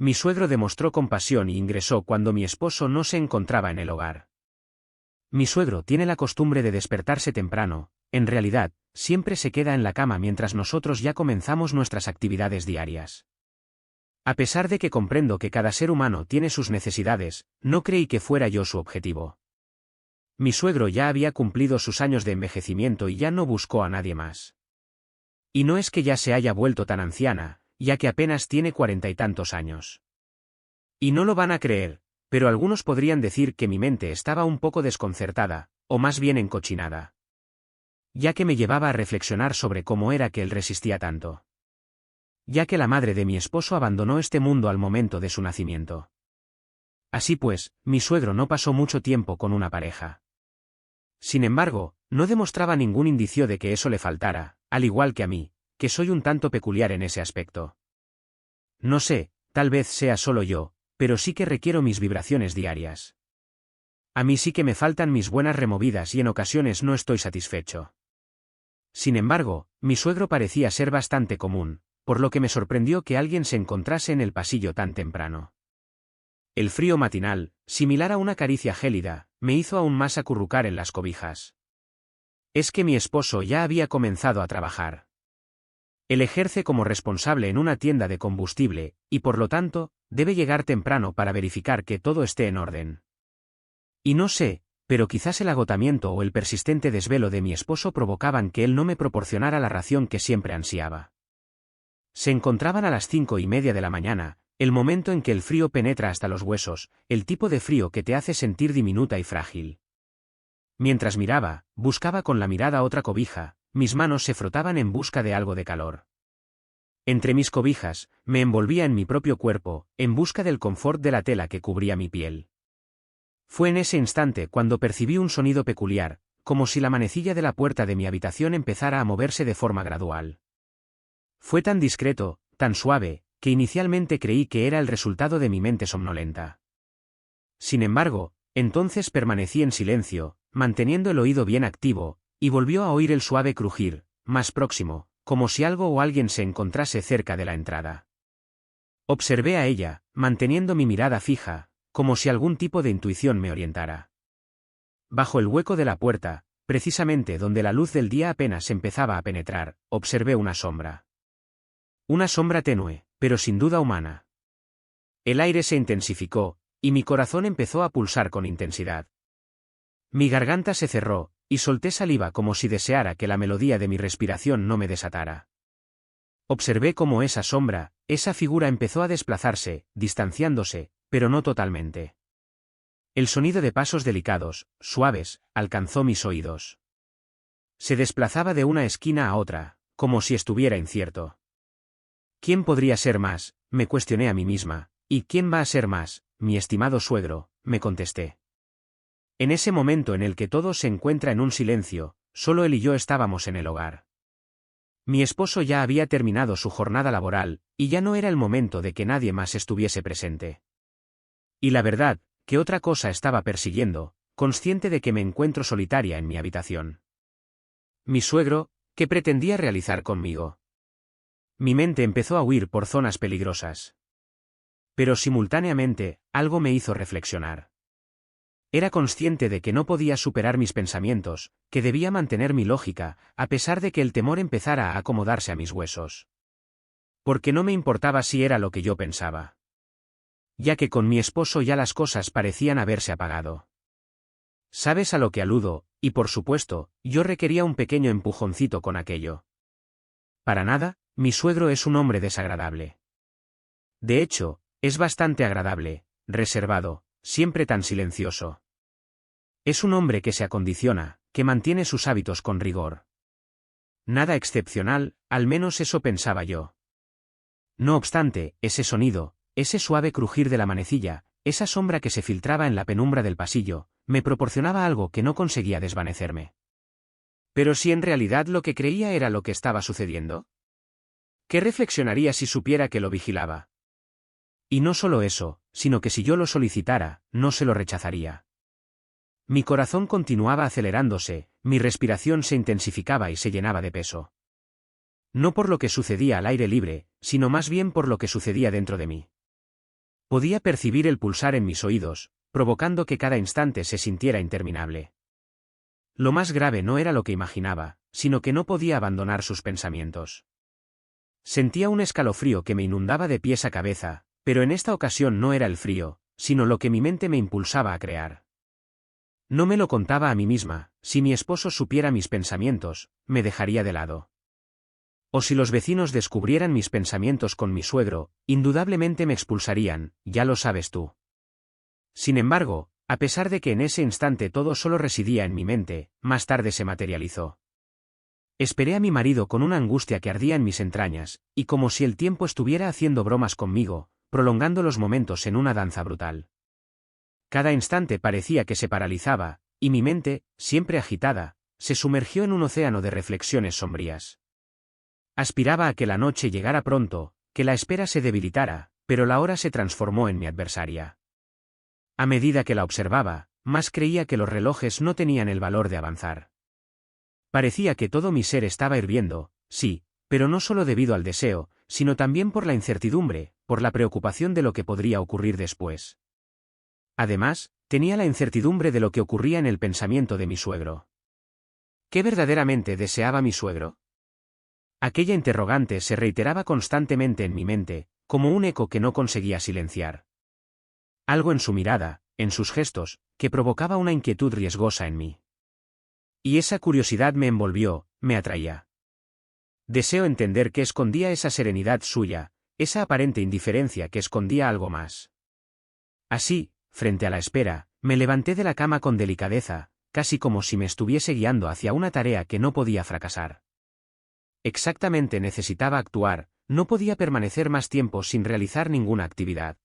Mi suegro demostró compasión y ingresó cuando mi esposo no se encontraba en el hogar. Mi suegro tiene la costumbre de despertarse temprano, en realidad, siempre se queda en la cama mientras nosotros ya comenzamos nuestras actividades diarias. A pesar de que comprendo que cada ser humano tiene sus necesidades, no creí que fuera yo su objetivo. Mi suegro ya había cumplido sus años de envejecimiento y ya no buscó a nadie más. Y no es que ya se haya vuelto tan anciana, ya que apenas tiene 40 y tantos años. Y no lo van a creer, pero algunos podrían decir que mi mente estaba un poco desconcertada, o más bien encochinada. Ya que me llevaba a reflexionar sobre cómo era que él resistía tanto. Ya que la madre de mi esposo abandonó este mundo al momento de su nacimiento. Así pues, mi suegro no pasó mucho tiempo con una pareja. Sin embargo, no demostraba ningún indicio de que eso le faltara, al igual que a mí, que soy un tanto peculiar en ese aspecto. No sé, tal vez sea solo yo, pero sí que requiero mis vibraciones diarias. A mí sí que me faltan mis buenas removidas y en ocasiones no estoy satisfecho. Sin embargo, mi suegro parecía ser bastante común, por lo que me sorprendió que alguien se encontrase en el pasillo tan temprano. El frío matinal, similar a una caricia gélida, me hizo aún más acurrucar en las cobijas. Es que mi esposo ya había comenzado a trabajar. Él ejerce como responsable en una tienda de combustible, y por lo tanto, debe llegar temprano para verificar que todo esté en orden. Y no sé, pero quizás el agotamiento o el persistente desvelo de mi esposo provocaban que él no me proporcionara la ración que siempre ansiaba. Se encontraban a las 5:30 de la mañana, el momento en que el frío penetra hasta los huesos, el tipo de frío que te hace sentir diminuta y frágil. Mientras miraba, buscaba con la mirada otra cobija, mis manos se frotaban en busca de algo de calor. Entre mis cobijas, me envolvía en mi propio cuerpo, en busca del confort de la tela que cubría mi piel. Fue en ese instante cuando percibí un sonido peculiar, como si la manecilla de la puerta de mi habitación empezara a moverse de forma gradual. Fue tan discreto, tan suave, que inicialmente creí que era el resultado de mi mente somnolenta. Sin embargo, entonces permanecí en silencio, manteniendo el oído bien activo, y volvió a oír el suave crujir, más próximo, como si algo o alguien se encontrase cerca de la entrada. Observé a ella, manteniendo mi mirada fija, como si algún tipo de intuición me orientara. Bajo el hueco de la puerta, precisamente donde la luz del día apenas empezaba a penetrar, observé una sombra. Una sombra tenue, pero sin duda humana. El aire se intensificó, y mi corazón empezó a pulsar con intensidad. Mi garganta se cerró, y solté saliva como si deseara que la melodía de mi respiración no me desatara. Observé cómo esa sombra, esa figura empezó a desplazarse, distanciándose, pero no totalmente. El sonido de pasos delicados, suaves, alcanzó mis oídos. Se desplazaba de una esquina a otra, como si estuviera incierto. ¿Quién podría ser más?, me cuestioné a mí misma, ¿y quién va a ser más, mi estimado suegro?, me contesté. En ese momento en el que todo se encuentra en un silencio, solo él y yo estábamos en el hogar. Mi esposo ya había terminado su jornada laboral, y ya no era el momento de que nadie más estuviese presente. Y la verdad, que otra cosa estaba persiguiendo, consciente de que me encuentro solitaria en mi habitación. Mi suegro, ¿qué pretendía realizar conmigo? Mi mente empezó a huir por zonas peligrosas. Pero simultáneamente, algo me hizo reflexionar. Era consciente de que no podía superar mis pensamientos, que debía mantener mi lógica, a pesar de que el temor empezara a acomodarse a mis huesos. Porque no me importaba si era lo que yo pensaba. Ya que con mi esposo ya las cosas parecían haberse apagado. ¿Sabes a lo que aludo? Y por supuesto, yo requería un pequeño empujoncito con aquello. Para nada, mi suegro es un hombre desagradable. De hecho, es bastante agradable, reservado, siempre tan silencioso. Es un hombre que se acondiciona, que mantiene sus hábitos con rigor. Nada excepcional, al menos eso pensaba yo. No obstante, ese sonido, ese suave crujir de la manecilla, esa sombra que se filtraba en la penumbra del pasillo, me proporcionaba algo que no conseguía desvanecerme. Pero si en realidad lo que creía era lo que estaba sucediendo, ¿qué reflexionaría si supiera que lo vigilaba? Y no solo eso, sino que si yo lo solicitara, no se lo rechazaría. Mi corazón continuaba acelerándose, mi respiración se intensificaba y se llenaba de peso. No por lo que sucedía al aire libre, sino más bien por lo que sucedía dentro de mí. Podía percibir el pulsar en mis oídos, provocando que cada instante se sintiera interminable. Lo más grave no era lo que imaginaba, sino que no podía abandonar sus pensamientos. Sentía un escalofrío que me inundaba de pies a cabeza, pero en esta ocasión no era el frío, sino lo que mi mente me impulsaba a crear. No me lo contaba a mí misma: si mi esposo supiera mis pensamientos, me dejaría de lado. O si los vecinos descubrieran mis pensamientos con mi suegro, indudablemente me expulsarían, ya lo sabes tú. Sin embargo, a pesar de que en ese instante todo solo residía en mi mente, más tarde se materializó. Esperé a mi marido con una angustia que ardía en mis entrañas, y como si el tiempo estuviera haciendo bromas conmigo, prolongando los momentos en una danza brutal. Cada instante parecía que se paralizaba, y mi mente, siempre agitada, se sumergió en un océano de reflexiones sombrías. Aspiraba a que la noche llegara pronto, que la espera se debilitara, pero la hora se transformó en mi adversaria. A medida que la observaba, más creía que los relojes no tenían el valor de avanzar. Parecía que todo mi ser estaba hirviendo, sí, pero no solo debido al deseo, sino también por la incertidumbre, por la preocupación de lo que podría ocurrir después. Además, tenía la incertidumbre de lo que ocurría en el pensamiento de mi suegro. ¿Qué verdaderamente deseaba mi suegro? Aquella interrogante se reiteraba constantemente en mi mente, como un eco que no conseguía silenciar. Algo en su mirada, en sus gestos, que provocaba una inquietud riesgosa en mí. Y esa curiosidad me envolvió, me atraía. Deseo entender qué escondía esa serenidad suya, esa aparente indiferencia que escondía algo más. Así, frente a la espera, me levanté de la cama con delicadeza, casi como si me estuviese guiando hacia una tarea que no podía fracasar. Exactamente, necesitaba actuar, no podía permanecer más tiempo sin realizar ninguna actividad.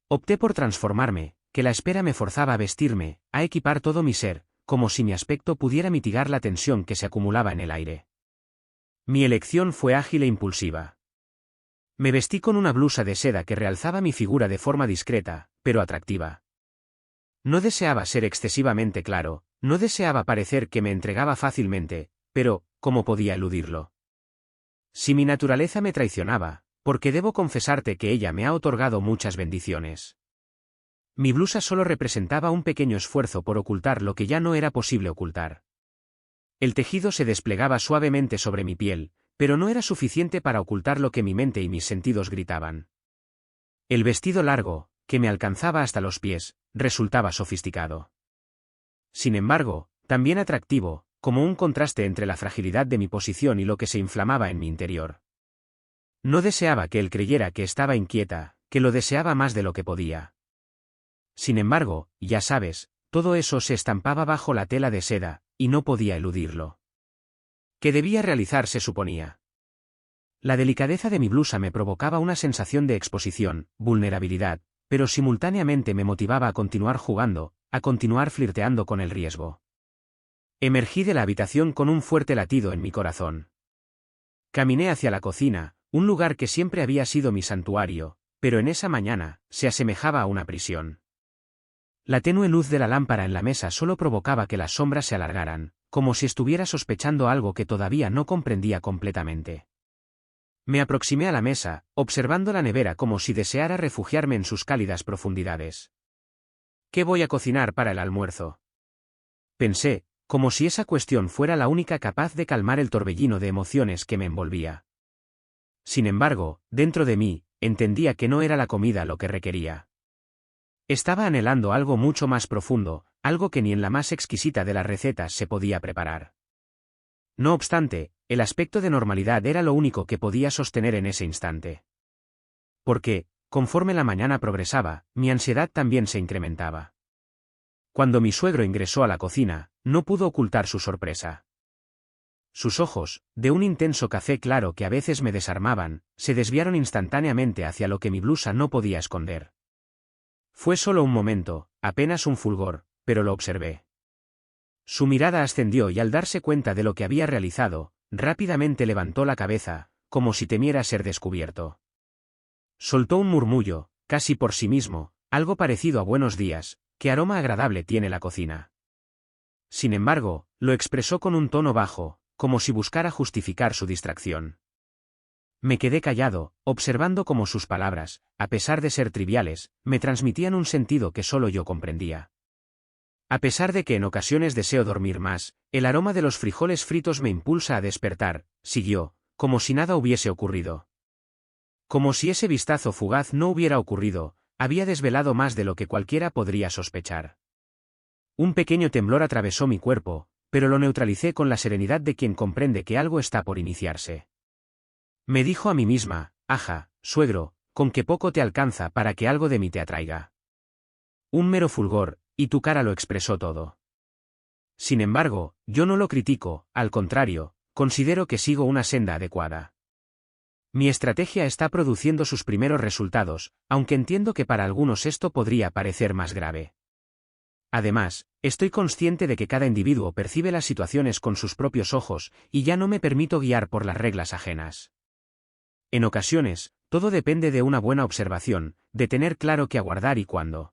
Opté por transformarme, que la espera me forzaba a vestirme, a equipar todo mi ser, como si mi aspecto pudiera mitigar la tensión que se acumulaba en el aire. Mi elección fue ágil e impulsiva. Me vestí con una blusa de seda que realzaba mi figura de forma discreta, pero atractiva. No deseaba ser excesivamente claro, no deseaba parecer que me entregaba fácilmente, pero, ¿cómo podía eludirlo? Si mi naturaleza me traicionaba, porque debo confesarte que ella me ha otorgado muchas bendiciones. Mi blusa solo representaba un pequeño esfuerzo por ocultar lo que ya no era posible ocultar. El tejido se desplegaba suavemente sobre mi piel, pero no era suficiente para ocultar lo que mi mente y mis sentidos gritaban. El vestido largo, que me alcanzaba hasta los pies, resultaba sofisticado. Sin embargo, también atractivo, como un contraste entre la fragilidad de mi posición y lo que se inflamaba en mi interior. No deseaba que él creyera que estaba inquieta, que lo deseaba más de lo que podía. Sin embargo, ya sabes, todo eso se estampaba bajo la tela de seda, y no podía eludirlo. ¿Qué debía realizar se suponía? La delicadeza de mi blusa me provocaba una sensación de exposición, vulnerabilidad, pero simultáneamente me motivaba a continuar jugando, a continuar flirteando con el riesgo. Emergí de la habitación con un fuerte latido en mi corazón. Caminé hacia la cocina, un lugar que siempre había sido mi santuario, pero en esa mañana, se asemejaba a una prisión. La tenue luz de la lámpara en la mesa solo provocaba que las sombras se alargaran, como si estuviera sospechando algo que todavía no comprendía completamente. Me aproximé a la mesa, observando la nevera como si deseara refugiarme en sus cálidas profundidades. ¿Qué voy a cocinar para el almuerzo? Pensé, como si esa cuestión fuera la única capaz de calmar el torbellino de emociones que me envolvía. Sin embargo, dentro de mí, entendía que no era la comida lo que requería. Estaba anhelando algo mucho más profundo, algo que ni en la más exquisita de las recetas se podía preparar. No obstante, el aspecto de normalidad era lo único que podía sostener en ese instante. Porque, conforme la mañana progresaba, mi ansiedad también se incrementaba. Cuando mi suegro ingresó a la cocina, no pudo ocultar su sorpresa. Sus ojos, de un intenso café claro que a veces me desarmaban, se desviaron instantáneamente hacia lo que mi blusa no podía esconder. Fue solo un momento, apenas un fulgor, pero lo observé. Su mirada ascendió y al darse cuenta de lo que había realizado, rápidamente levantó la cabeza, como si temiera ser descubierto. Soltó un murmullo, casi por sí mismo, algo parecido a buenos días: qué aroma agradable tiene la cocina. Sin embargo, lo expresó con un tono bajo, como si buscara justificar su distracción. Me quedé callado, observando cómo sus palabras, a pesar de ser triviales, me transmitían un sentido que solo yo comprendía. A pesar de que en ocasiones deseo dormir más, el aroma de los frijoles fritos me impulsa a despertar, siguió, como si nada hubiese ocurrido. Como si ese vistazo fugaz no hubiera ocurrido, había desvelado más de lo que cualquiera podría sospechar. Un pequeño temblor atravesó mi cuerpo, pero lo neutralicé con la serenidad de quien comprende que algo está por iniciarse. Me dijo a mí misma, aja, suegro, con que poco te alcanza para que algo de mí te atraiga. Un mero fulgor, y tu cara lo expresó todo. Sin embargo, yo no lo critico, al contrario, considero que sigo una senda adecuada. Mi estrategia está produciendo sus primeros resultados, aunque entiendo que para algunos esto podría parecer más grave. Además, estoy consciente de que cada individuo percibe las situaciones con sus propios ojos, y ya no me permito guiar por las reglas ajenas. En ocasiones, todo depende de una buena observación, de tener claro qué aguardar y cuándo.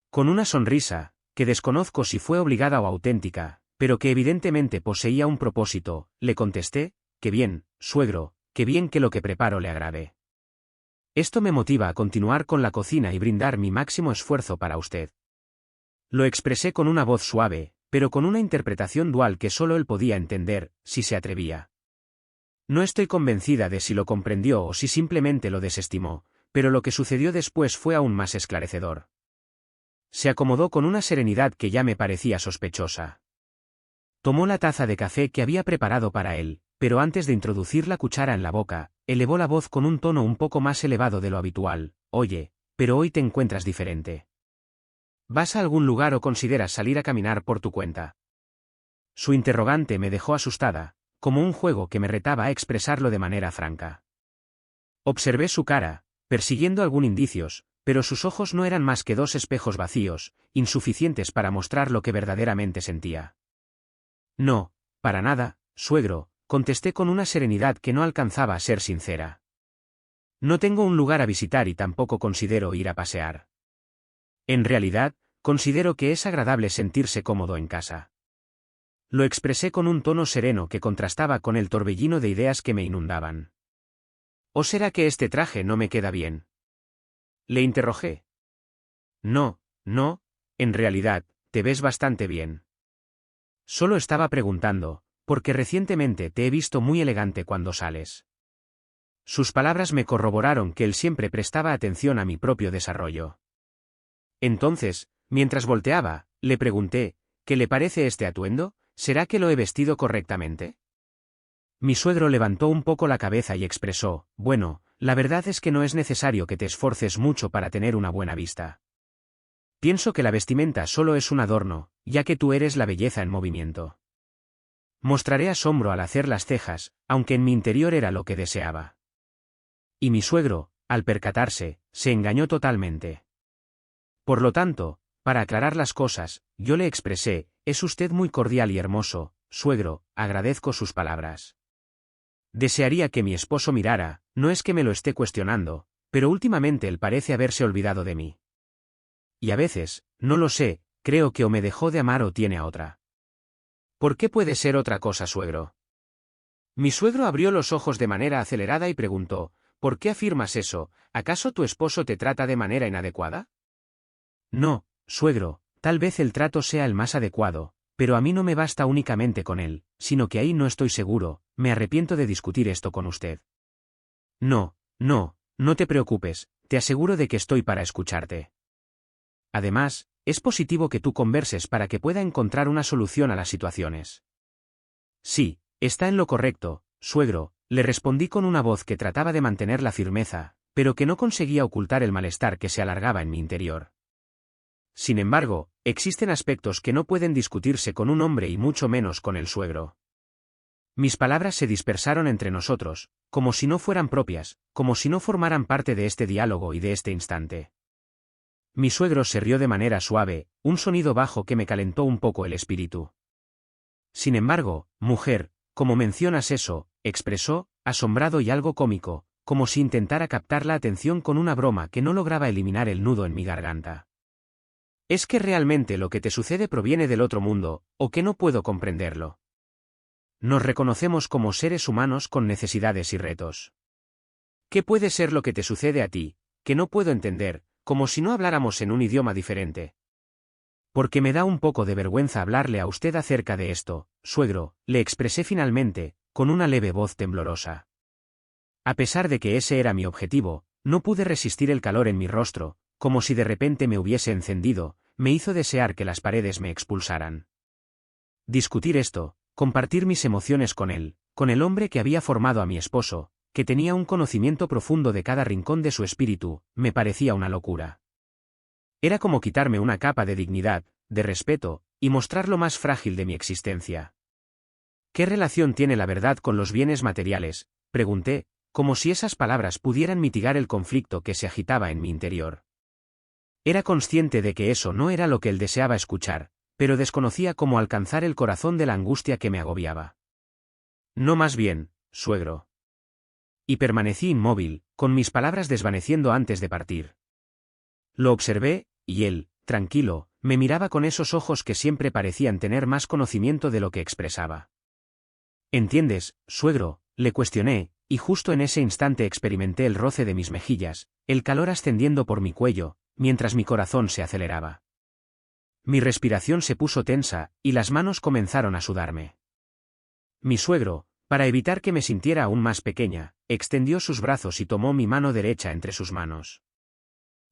Con una sonrisa, que desconozco si fue obligada o auténtica, pero que evidentemente poseía un propósito, le contesté, «Qué bien, suegro, qué bien que lo que preparo le agrade. Esto me motiva a continuar con la cocina y brindar mi máximo esfuerzo para usted». Lo expresé con una voz suave, pero con una interpretación dual que solo él podía entender, si se atrevía. No estoy convencida de si lo comprendió o si simplemente lo desestimó, pero lo que sucedió después fue aún más esclarecedor. Se acomodó con una serenidad que ya me parecía sospechosa. Tomó la taza de café que había preparado para él, pero antes de introducir la cuchara en la boca, elevó la voz con un tono un poco más elevado de lo habitual. «Oye, pero hoy te encuentras diferente. ¿Vas a algún lugar o consideras salir a caminar por tu cuenta?» Su interrogante me dejó asustada, como un juego que me retaba a expresarlo de manera franca. Observé su cara, persiguiendo algún indicios, pero sus ojos no eran más que dos espejos vacíos, insuficientes para mostrar lo que verdaderamente sentía. «No, para nada, suegro», contesté con una serenidad que no alcanzaba a ser sincera. «No tengo un lugar a visitar y tampoco considero ir a pasear. En realidad, considero que es agradable sentirse cómodo en casa». Lo expresé con un tono sereno que contrastaba con el torbellino de ideas que me inundaban. «¿O será que este traje no me queda bien?», le interrogué. «No, no, en realidad, te ves bastante bien. Solo estaba preguntando, porque recientemente te he visto muy elegante cuando sales». Sus palabras me corroboraron que él siempre prestaba atención a mi propio desarrollo. Entonces, mientras volteaba, le pregunté, «¿Qué le parece este atuendo? ¿Será que lo he vestido correctamente?». Mi suegro levantó un poco la cabeza y expresó, «Bueno, la verdad es que no es necesario que te esforces mucho para tener una buena vista. Pienso que la vestimenta solo es un adorno, ya que tú eres la belleza en movimiento». Mostraré asombro al hacer las cejas, aunque en mi interior era lo que deseaba. Y mi suegro, al percatarse, se engañó totalmente. Por lo tanto, para aclarar las cosas, yo le expresé, «Es usted muy cordial y hermoso, suegro, agradezco sus palabras. Desearía que mi esposo mirara, no es que me lo esté cuestionando, pero últimamente él parece haberse olvidado de mí. Y a veces, no lo sé, creo que o me dejó de amar o tiene a otra». «¿Por qué puede ser otra cosa, suegro?». Mi suegro abrió los ojos de manera acelerada y preguntó, «¿Por qué afirmas eso? ¿Acaso tu esposo te trata de manera inadecuada?». «No, suegro, tal vez el trato sea el más adecuado, pero a mí no me basta únicamente con él, sino que ahí no estoy seguro, me arrepiento de discutir esto con usted». «No, no, no te preocupes, te aseguro de que estoy para escucharte. Además, es positivo que tú converses para que pueda encontrar una solución a las situaciones». «Sí, está en lo correcto, suegro», le respondí con una voz que trataba de mantener la firmeza, pero que no conseguía ocultar el malestar que se alargaba en mi interior. Sin embargo, existen aspectos que no pueden discutirse con un hombre y mucho menos con el suegro. Mis palabras se dispersaron entre nosotros, como si no fueran propias, como si no formaran parte de este diálogo y de este instante. Mi suegro se rió de manera suave, un sonido bajo que me calentó un poco el espíritu. «Sin embargo, mujer, ¿cómo mencionas eso?», expresó, asombrado y algo cómico, como si intentara captar la atención con una broma que no lograba eliminar el nudo en mi garganta. «¿Es que realmente lo que te sucede proviene del otro mundo, o que no puedo comprenderlo? Nos reconocemos como seres humanos con necesidades y retos. ¿Qué puede ser lo que te sucede a ti, que no puedo entender, como si no habláramos en un idioma diferente? Porque me da un poco de vergüenza hablarle a usted acerca de esto, suegro, le expresé finalmente, con una leve voz temblorosa. A pesar de que ese era mi objetivo, no pude resistir el calor en mi rostro, como si de repente me hubiese encendido, me hizo desear que las paredes me expulsaran. Discutir esto, compartir mis emociones con él, con el hombre que había formado a mi esposo, que tenía un conocimiento profundo de cada rincón de su espíritu, me parecía una locura. Era como quitarme una capa de dignidad, de respeto, y mostrar lo más frágil de mi existencia. ¿Qué relación tiene la verdad con los bienes materiales?, pregunté, como si esas palabras pudieran mitigar el conflicto que se agitaba en mi interior. Era consciente de que eso no era lo que él deseaba escuchar, pero desconocía cómo alcanzar el corazón de la angustia que me agobiaba. No, más bien, suegro. Y permanecí inmóvil, con mis palabras desvaneciendo antes de partir. Lo observé, y él, tranquilo, me miraba con esos ojos que siempre parecían tener más conocimiento de lo que expresaba. ¿Entiendes, suegro?, le cuestioné, y justo en ese instante experimenté el roce de mis mejillas, el calor ascendiendo por mi cuello, mientras mi corazón se aceleraba. Mi respiración se puso tensa, y las manos comenzaron a sudarme. Mi suegro, para evitar que me sintiera aún más pequeña, extendió sus brazos y tomó mi mano derecha entre sus manos.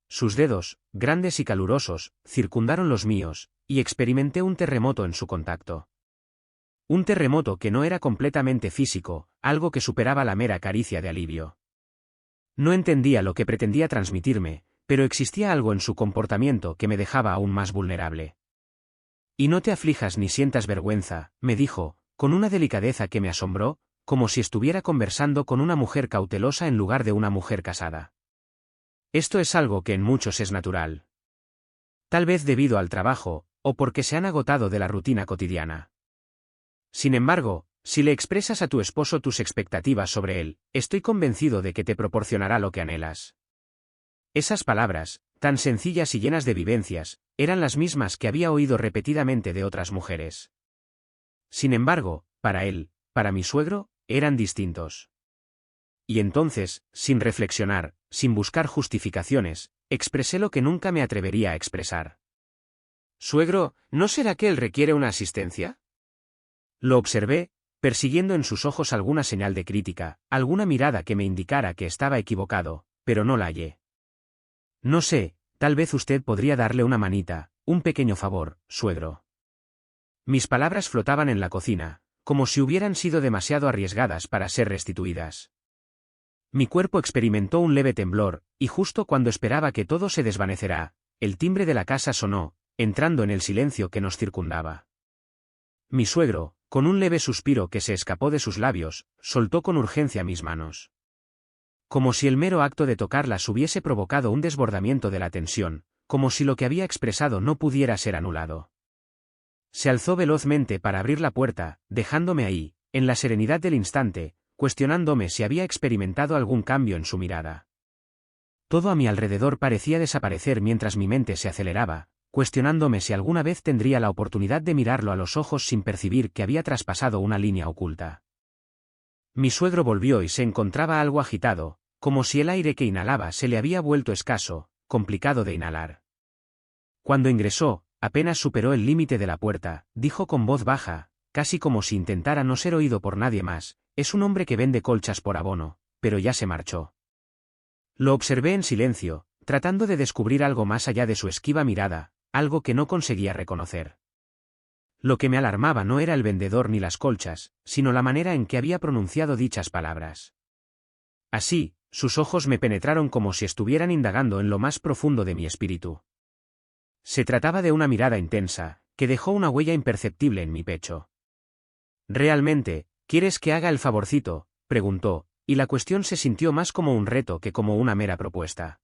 Sus dedos, grandes y calurosos, circundaron los míos, y experimenté un terremoto en su contacto. Un terremoto que no era completamente físico, algo que superaba la mera caricia de alivio. No entendía lo que pretendía transmitirme, pero existía algo en su comportamiento que me dejaba aún más vulnerable. Y no te aflijas ni sientas vergüenza, me dijo, con una delicadeza que me asombró, como si estuviera conversando con una mujer cautelosa en lugar de una mujer casada. Esto es algo que en muchos es natural. Tal vez debido al trabajo, o porque se han agotado de la rutina cotidiana. Sin embargo, si le expresas a tu esposo tus expectativas sobre él, estoy convencido de que te proporcionará lo que anhelas. Esas palabras, tan sencillas y llenas de vivencias, eran las mismas que había oído repetidamente de otras mujeres. Sin embargo, para él, para mi suegro, eran distintos. Y entonces, sin reflexionar, sin buscar justificaciones, expresé lo que nunca me atrevería a expresar. Suegro, ¿no será que él requiere una asistencia? Lo observé, persiguiendo en sus ojos alguna señal de crítica, alguna mirada que me indicara que estaba equivocado, pero no la hallé. No sé, tal vez usted podría darle una manita, un pequeño favor, suegro. Mis palabras flotaban en la cocina, como si hubieran sido demasiado arriesgadas para ser restituidas. Mi cuerpo experimentó un leve temblor, y justo cuando esperaba que todo se desvanecerá, el timbre de la casa sonó, entrando en el silencio que nos circundaba. Mi suegro, con un leve suspiro que se escapó de sus labios, soltó con urgencia mis manos. Como si el mero acto de tocarlas hubiese provocado un desbordamiento de la tensión, como si lo que había expresado no pudiera ser anulado. Se alzó velozmente para abrir la puerta, dejándome ahí, en la serenidad del instante, cuestionándome si había experimentado algún cambio en su mirada. Todo a mi alrededor parecía desaparecer mientras mi mente se aceleraba, cuestionándome si alguna vez tendría la oportunidad de mirarlo a los ojos sin percibir que había traspasado una línea oculta. Mi suegro volvió y se encontraba algo agitado, como si el aire que inhalaba se le había vuelto escaso, complicado de inhalar. Cuando ingresó, apenas superó el límite de la puerta, dijo con voz baja, casi como si intentara no ser oído por nadie más: es un hombre que vende colchas por abono, pero ya se marchó. Lo observé en silencio, tratando de descubrir algo más allá de su esquiva mirada, algo que no conseguía reconocer. Lo que me alarmaba no era el vendedor ni las colchas, sino la manera en que había pronunciado dichas palabras. Así, sus ojos me penetraron como si estuvieran indagando en lo más profundo de mi espíritu. Se trataba de una mirada intensa, que dejó una huella imperceptible en mi pecho. «¿Realmente, quieres que haga el favorcito?», preguntó, y la cuestión se sintió más como un reto que como una mera propuesta.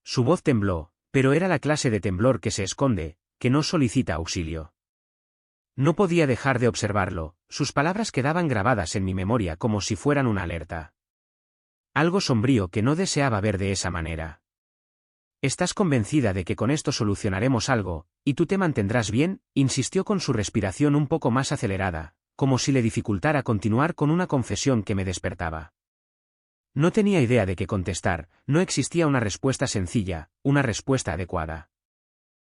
Su voz tembló, pero era la clase de temblor que se esconde, que no solicita auxilio. No podía dejar de observarlo, sus palabras quedaban grabadas en mi memoria como si fueran una alerta. Algo sombrío que no deseaba ver de esa manera. «¿Estás convencida de que con esto solucionaremos algo, y tú te mantendrás bien?», insistió con su respiración un poco más acelerada, como si le dificultara continuar con una confesión que me despertaba. No tenía idea de qué contestar, no existía una respuesta sencilla, una respuesta adecuada.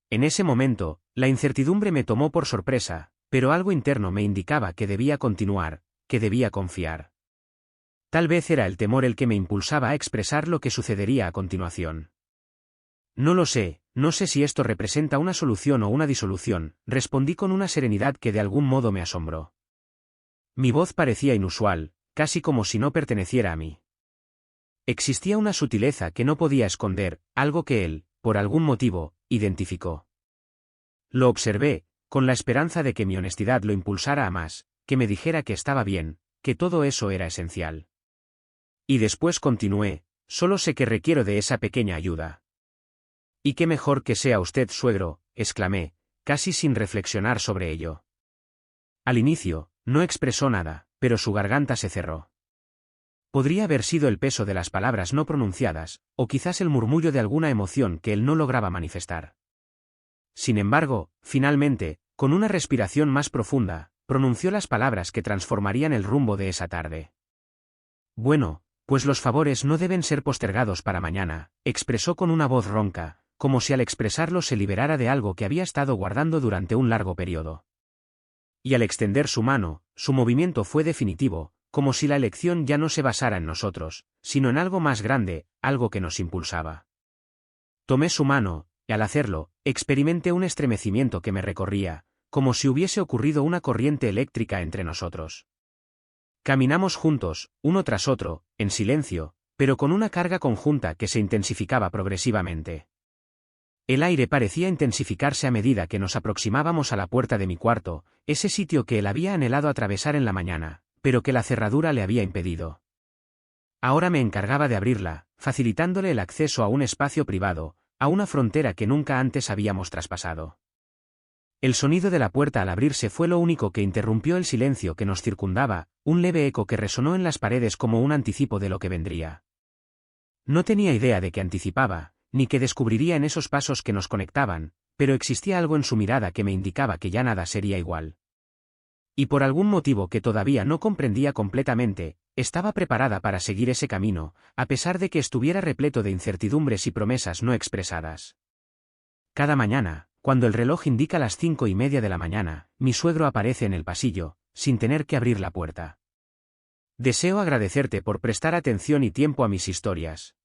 En ese momento, la incertidumbre me tomó por sorpresa, pero algo interno me indicaba que debía continuar, que debía confiar. Tal vez era el temor el que me impulsaba a expresar lo que sucedería a continuación. No lo sé, no sé si esto representa una solución o una disolución, respondí con una serenidad que de algún modo me asombró. Mi voz parecía inusual, casi como si no perteneciera a mí. Existía una sutileza que no podía esconder, algo que él, por algún motivo, identificó. Lo observé, con la esperanza de que mi honestidad lo impulsara a más, que me dijera que estaba bien, que todo eso era esencial. Y después continué, solo sé que requiero de esa pequeña ayuda. Y qué mejor que sea usted suegro, exclamé, casi sin reflexionar sobre ello. Al inicio, no expresó nada, pero su garganta se cerró. Podría haber sido el peso de las palabras no pronunciadas, o quizás el murmullo de alguna emoción que él no lograba manifestar. Sin embargo, finalmente, con una respiración más profunda, pronunció las palabras que transformarían el rumbo de esa tarde. Bueno, pues los favores no deben ser postergados para mañana, expresó con una voz ronca, como si al expresarlo se liberara de algo que había estado guardando durante un largo periodo. Y al extender su mano, su movimiento fue definitivo, como si la elección ya no se basara en nosotros, sino en algo más grande, algo que nos impulsaba. Tomé su mano, y al hacerlo, experimenté un estremecimiento que me recorría, como si hubiese ocurrido una corriente eléctrica entre nosotros. Caminamos juntos, uno tras otro, en silencio, pero con una carga conjunta que se intensificaba progresivamente. El aire parecía intensificarse a medida que nos aproximábamos a la puerta de mi cuarto, ese sitio que él había anhelado atravesar en la mañana, pero que la cerradura le había impedido. Ahora me encargaba de abrirla, facilitándole el acceso a un espacio privado, a una frontera que nunca antes habíamos traspasado. El sonido de la puerta al abrirse fue lo único que interrumpió el silencio que nos circundaba, un leve eco que resonó en las paredes como un anticipo de lo que vendría. No tenía idea de qué anticipaba, ni qué descubriría en esos pasos que nos conectaban, pero existía algo en su mirada que me indicaba que ya nada sería igual. Y por algún motivo que todavía no comprendía completamente, estaba preparada para seguir ese camino, a pesar de que estuviera repleto de incertidumbres y promesas no expresadas. Cada mañana, cuando el reloj indica las 5:30 de la mañana, mi suegro aparece en el pasillo, sin tener que abrir la puerta. Deseo agradecerte por prestar atención y tiempo a mis historias.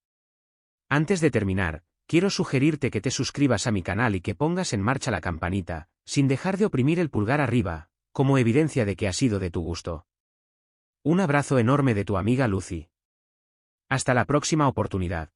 Antes de terminar, quiero sugerirte que te suscribas a mi canal y que pongas en marcha la campanita, sin dejar de oprimir el pulgar arriba, como evidencia de que ha sido de tu gusto. Un abrazo enorme de tu amiga Lucy. Hasta la próxima oportunidad.